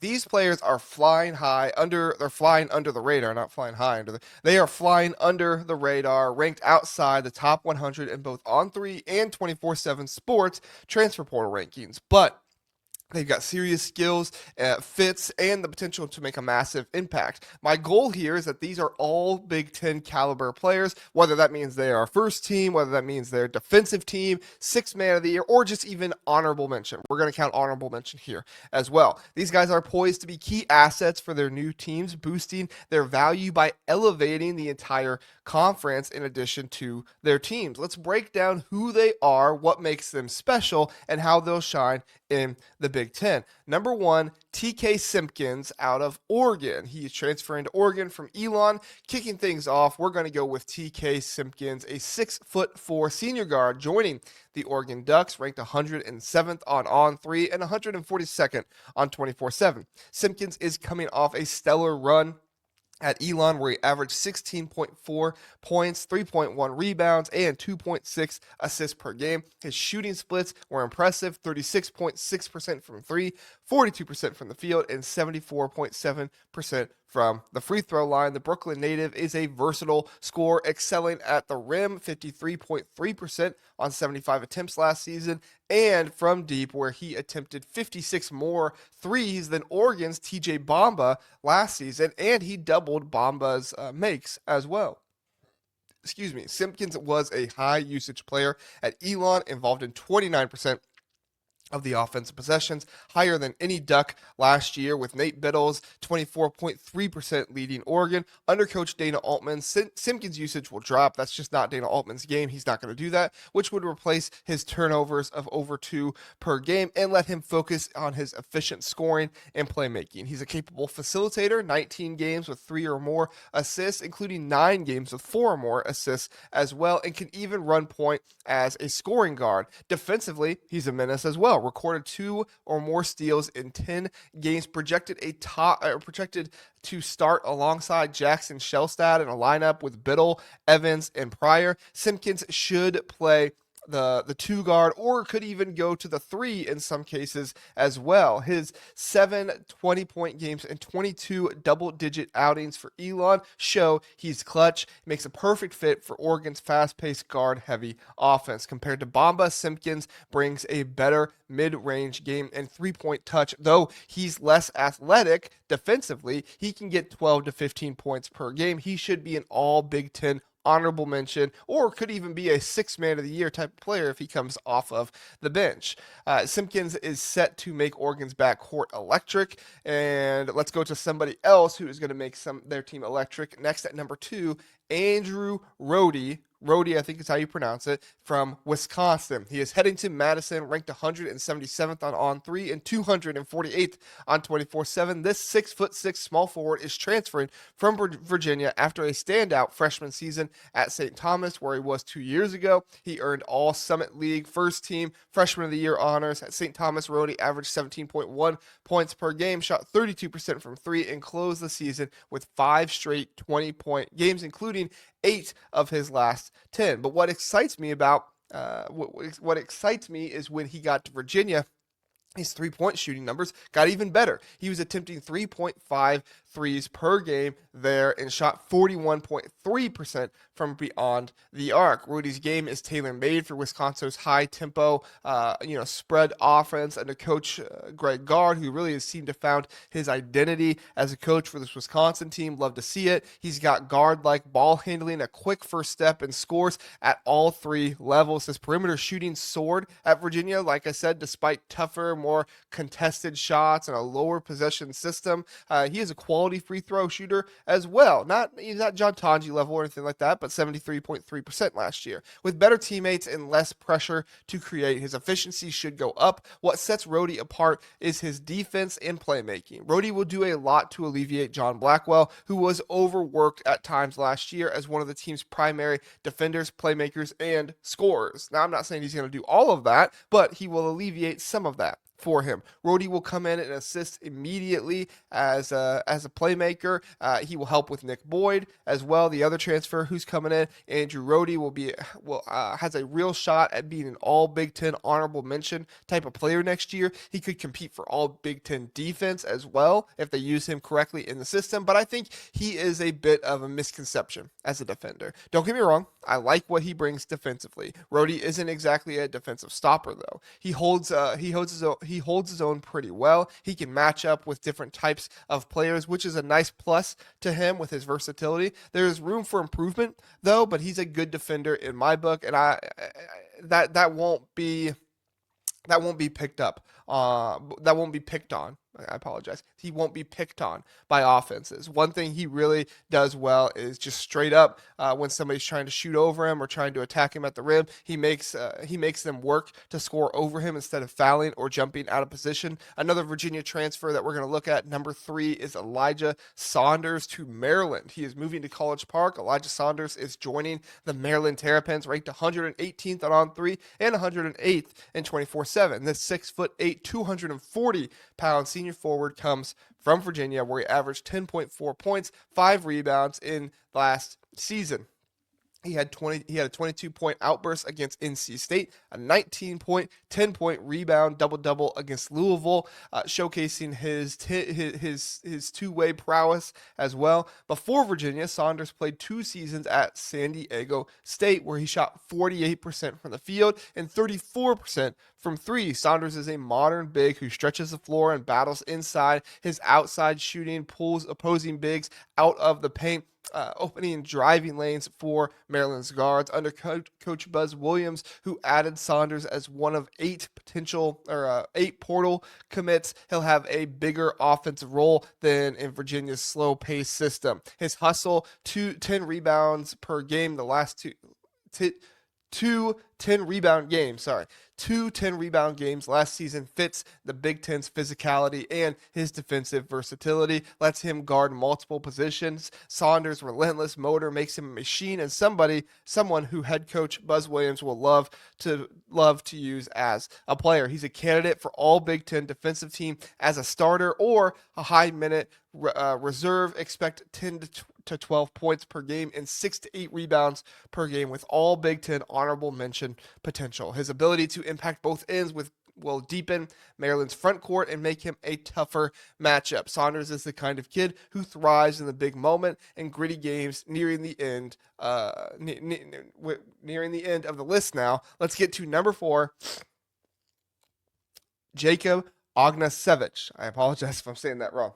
These players are flying high under, they're flying under the radar, not flying high under they are flying under the radar, ranked outside the top 100 in both on three and 24/7 sports transfer portal rankings. But they've got serious skills, fits, and the potential to make a massive impact. My goal here is that these are all Big Ten caliber players, whether that means they are first team, whether that means they're defensive team, sixth man of the year, or just even honorable mention. We're going to count honorable mention here as well. These guys are poised to be key assets for their new teams, boosting their value by elevating the entire conference in addition to their teams. Let's break down who they are, what makes them special, and how they'll shine in the Big Ten. Number one, TK Simpkins out of Oregon. He is transferring to Oregon from Elon. Kicking things off, we're going to go with TK Simpkins, a 6'4" senior guard joining the Oregon Ducks, ranked 107th on three and 142nd on 24/7. Simpkins is coming off a stellar run at Elon, where he averaged 16.4 points, 3.1 rebounds, and 2.6 assists per game. His shooting splits were impressive: 36.6% from three, 42% from the field, and 74.7% from the free throw line. The Brooklyn native is a versatile scorer, excelling at the rim, 53.3% on 75 attempts last season, and from deep, where he attempted 56 more threes than Oregon's TJ Bamba last season, and he doubled Bamba's makes as well. Excuse me. Simpkins was a high usage player at Elon, involved in 29% of the offensive possessions, higher than any Duck last year, with Nate Biddle's 24.3% leading Oregon. Under coach Dana Altman, Simpkins' usage will drop. That's just not Dana Altman's game. He's not going to do that, which would replace his turnovers of over 2 per game and let him focus on his efficient scoring and playmaking. He's a capable facilitator, 19 games with 3 or more assists, including 9 games with 4 or more assists as well, and can even run point as a scoring guard. Defensively, he's a menace as well. Recorded 2 or more steals in 10 games. Projected to start alongside Jackson Shellstad in a lineup with Biddle, Evans, and Pryor. Simpkins should play the 2 guard, or could even go to the 3 in some cases as well. His 7 20-point games and 22 double-digit outings for Elon show he's clutch. Makes a perfect fit for Oregon's fast-paced guard-heavy offense. Compared to Bamba, Simpkins brings a better mid-range game and three-point touch. Though he's less athletic defensively, he can get 12 to 15 points per game. He should be an all Big Ten honorable mention, or could even be a 6 man of the year type of player if he comes off of the bench. Simpkins is set to make Oregon's backcourt electric, and let's go to somebody else who is going to make their team electric. Next at number 2, Andrew Rohde. Rohde, I think is how you pronounce it, from Wisconsin. He is heading to Madison, ranked 177th on three and 248th on 24/7. This 6'6" small forward is transferring from Virginia after a standout freshman season at St. Thomas, where he was 2 years ago. He earned all Summit League first team freshman of the year honors at St. Thomas. Rohde averaged 17.1 points per game, shot 32% from three, and closed the season with 5 straight 20-point games, including 8 of his last 10. But what excites me is when he got to Virginia, his three-point shooting numbers got even better. He was attempting 3.5 threes per game there and shot 41.3% from beyond the arc. Rudy's game is tailor-made for Wisconsin's high-tempo, spread offense under Coach Greg Gard, who really has seemed to found his identity as a coach for this Wisconsin team. Love to see it. He's got guard-like ball handling, a quick first step, and scores at all 3 levels. His perimeter shooting soared at Virginia, like I said, despite tougher, more contested shots and a lower possession system. He is a quality free throw shooter as well. He's not John Tonji level or anything like that, but 73.3% last year. With better teammates and less pressure to create, his efficiency should go up. What sets Rohde apart is his defense and playmaking. Rohde will do a lot to alleviate John Blackwell, who was overworked at times last year as one of the team's primary defenders, playmakers, and scorers. Now, I'm not saying he's going to do all of that, but he will alleviate some of that for him. Rhodey will come in and assist immediately as a playmaker. He will help with Nick Boyd as well. The other transfer who's coming in, Andrew Rhodey, will has a real shot at being an All Big Ten honorable mention type of player next year. He could compete for All Big Ten defense as well if they use him correctly in the system. But I think he is a bit of a misconception as a defender. Don't get me wrong, I like what he brings defensively. Rhodey isn't exactly a defensive stopper though. He holds his own pretty well. He can match up with different types of players, which is a nice plus to him with his versatility. There's room for improvement though, but he's a good defender in my book, and that won't be picked up. That won't be picked on. I apologize. He won't be picked on by offenses. One thing he really does well is just straight up when somebody's trying to shoot over him or trying to attack him at the rim, he makes them work to score over him instead of fouling or jumping out of position. Another Virginia transfer that we're going to look at, number 3, is Elijah Saunders to Maryland. He is moving to College Park. Elijah Saunders is joining the Maryland Terrapins, ranked 118th on 3 and 108th in 24/7. This 6'8", 240-pound senior forward comes from Virginia, where he averaged 10.4 points, 5 rebounds in last season. He had a 22-point outburst against NC State, a 19-point, 10-point rebound double-double against Louisville, showcasing his two-way prowess as well. Before Virginia, Saunders played 2 seasons at San Diego State, where he shot 48% from the field and 34% from 3. Saunders is a modern big who stretches the floor and battles inside. His outside shooting pulls opposing bigs out of the paint, opening and driving lanes for Maryland's guards under Coach Buzz Williams, who added Saunders as one of 8 portal commits. He'll have a bigger offensive role than in Virginia's slow-paced system. His hustle, 10 rebounds per game, the last two 10-rebound games last season fits the Big Ten's physicality, and his defensive versatility lets him guard multiple positions. Saunders' relentless motor makes him a machine and someone who head coach Buzz Williams will love to use as a player. He's a candidate for all Big Ten defensive team as a starter or a high minute reserve. Expect 10 to 12 points per game and 6 to 8 rebounds per game with all Big Ten honorable mention potential. His ability to impact both ends will deepen Maryland's front court and make him a tougher matchup. Saunders is the kind of kid who thrives in the big moment and gritty games. Nearing the end of the list now. Let's get to number 4, Jacob Ognjenovic. I apologize if I'm saying that wrong.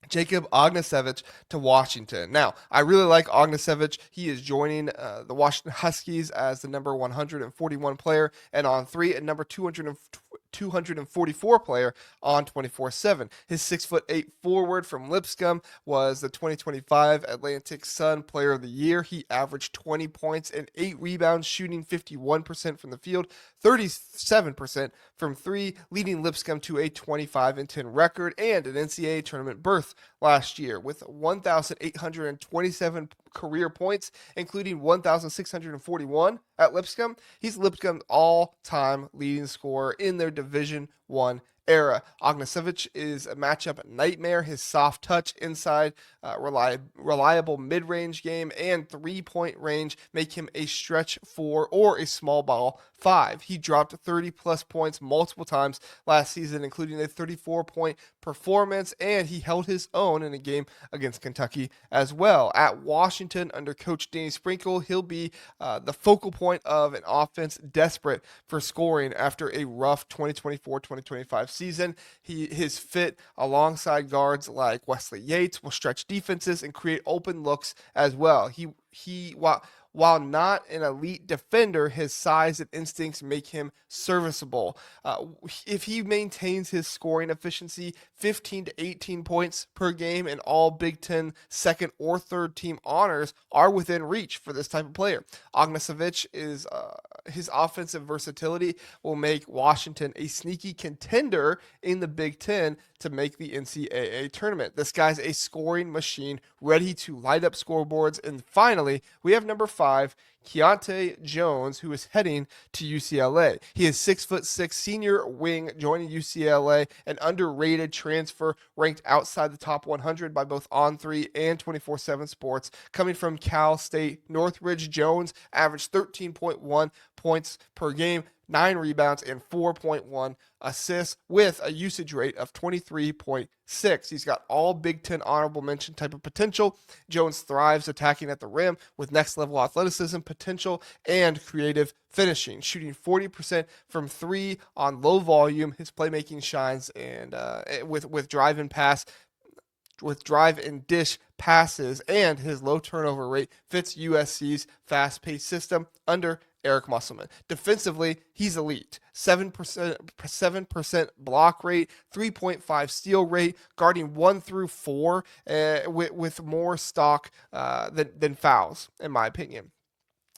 Jacob Ognjenovic to Washington. Now, I really like Ognjenovic. He is joining the Washington Huskies as the number 141 player and on 3, and number 244 player on 24/7. His 6'8" forward from Lipscomb was the 2025 Atlantic Sun Player of the Year. He averaged 20 points and 8 rebounds, shooting 51% from the field, 37% from 3, leading Lipscomb to a 25-10 record and an NCAA tournament berth last year with 1,827 career points, including 1,641 at Lipscomb. He's Lipscomb's all-time leading scorer in their Division I era. Ognjenovic is a matchup nightmare. His soft touch inside, reliable mid-range game, and 3-point range make him a stretch 4 or a small ball 5. He dropped 30-plus points multiple times last season, including a 34-point performance, and he held his own in a game against Kentucky as well. At Washington, under Coach Danny Sprinkle, he'll be the focal point of an offense desperate for scoring after a rough 2024-2025 season. His fit alongside guards like Wesley Yates will stretch defenses and create open looks as well. While not an elite defender, his size and instincts make him serviceable. If he maintains his scoring efficiency, 15 to 18 points per game and all Big Ten second or third team honors are within reach for this type of player. Ognjenovic is his offensive versatility will make Washington a sneaky contender in the Big Ten to make the NCAA tournament. This guy's a scoring machine, ready to light up scoreboards. And finally, we have number 5, Keontae Jones, who is heading to UCLA. He is 6'6" senior wing joining UCLA, an underrated transfer ranked outside the top 100 by both On3 and 24/7 Sports. Coming from Cal State Northridge, Jones averaged 13.1 points per game, 9 rebounds, and 4.1 assists with a usage rate of 23.6. He's got all Big Ten honorable mention type of potential. Jones thrives attacking at the rim with next level athleticism, potential, and creative finishing, shooting 40% from three on low volume. His playmaking shines, and with drive and pass, with drive and dish passes, and his low turnover rate fits USC's fast-paced system under Eric Musselman. Defensively, he's elite. 7% block rate, 3.5 steal rate, guarding 1 through 4 with more stock than fouls, in my opinion.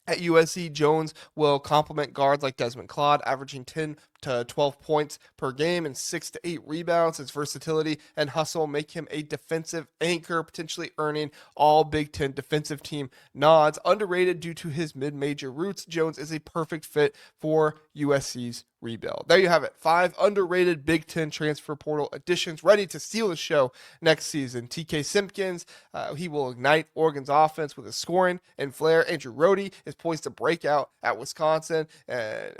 At USC, Jones will complement guards like Desmond Claude, averaging 10 to 12 points per game and 6 to 8 rebounds. His versatility and hustle make him a defensive anchor, potentially earning all Big Ten defensive team nods. Underrated due to his mid-major roots, Jones is a perfect fit for USC's rebuild. There you have it. 5 underrated Big Ten transfer portal additions ready to steal the show next season. TK Simpkins, he will ignite Oregon's offense with his scoring and flair. Andrew Rohde is poised to break out at Wisconsin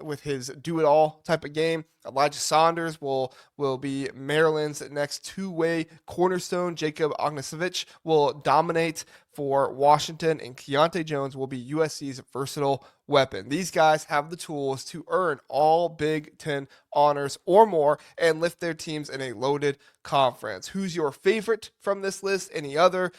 with his do-it-all type of game. Elijah Saunders will be Maryland's next two-way cornerstone. Jacob Ognisevich will dominate for Washington, and Keontae Jones will be USC's versatile weapon. These guys have the tools to earn all Big Ten honors or more and lift their teams in a loaded conference. Who's your favorite from this list? Any other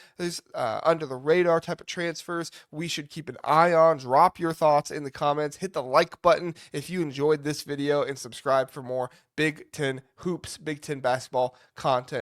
under the radar type of transfers we should keep an eye on? Drop your thoughts in the comments. Hit the like button if you enjoyed this video, and subscribe for more Big Ten hoops, Big Ten basketball content.